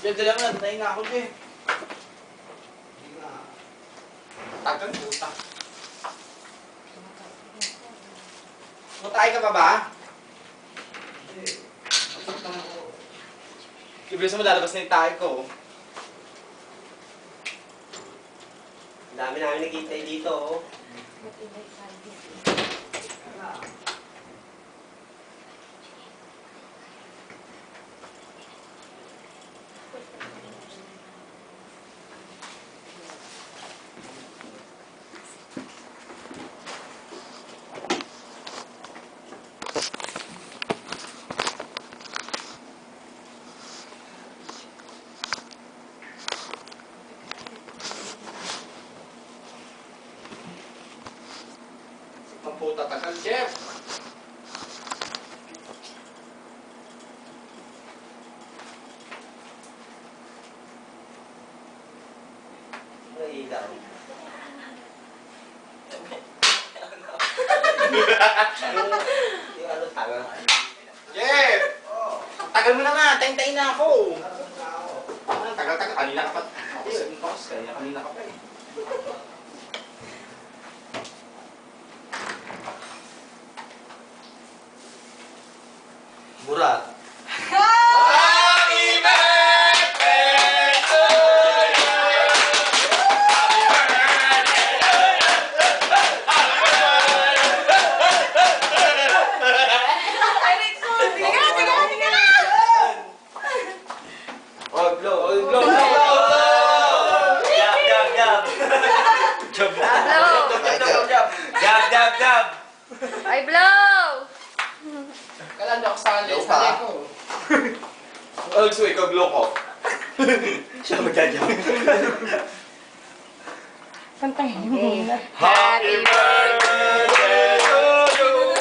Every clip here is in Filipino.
Jeff, dala mo na. Tayo nga ako, Jeff. Tagal, puta. Matay ka pa ba? Ibilis mo lalabas na yung tayo ko. Ang dami namin nakita dito, oh. Ang puta tagal, Jeff. Nailaw. Yung ano taga. Jeff! Tagal mo na nga. Tayin-tayin na ako. Tagal-tagal. Kanina ka pa. Sabihin ko kasi kanina ka pa eh. Murat. Happy birthday to you! Oh, blow! Oh, blow! Jab, jab, jab. Jab! Jab, jab, jab. Ay, blow! Kailan ako sa ko? Oh, so ikaw blow ko. Siya magdadjab. Kantahin mo muna. Happy birthday to you!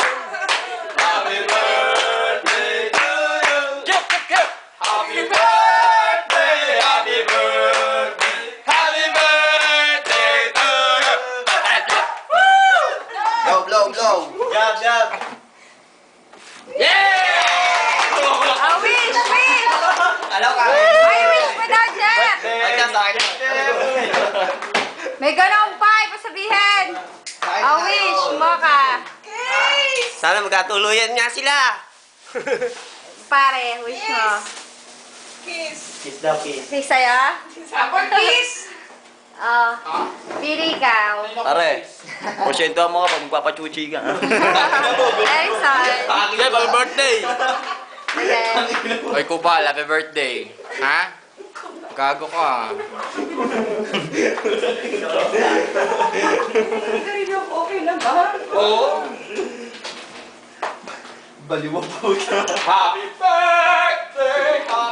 Happy birthday to you! Happy birthday! Happy birthday! Happy birthday to you! Blow, blow, blow. Jab, jab. Ah, wish! Wish! Alaw ka. May wish mo daw, Jeff! Jab sa akin. May ganun pa, ipasabihin! Ah, wish mo ka! Sana magkatuluyan nga sila. Pare, wish mo. Kiss daw, kiss. Kiss sa'yo? Ako kiss! Oh, pili ikaw. Pare, porsyento mo ka pag magpapachuchi ka. Ay, sorry. Jeff, happy birthday! Sige. Oy, Kupal, happy birthday. Ha? Gago ka. Oo! Baliwa po siya. Happy birthday!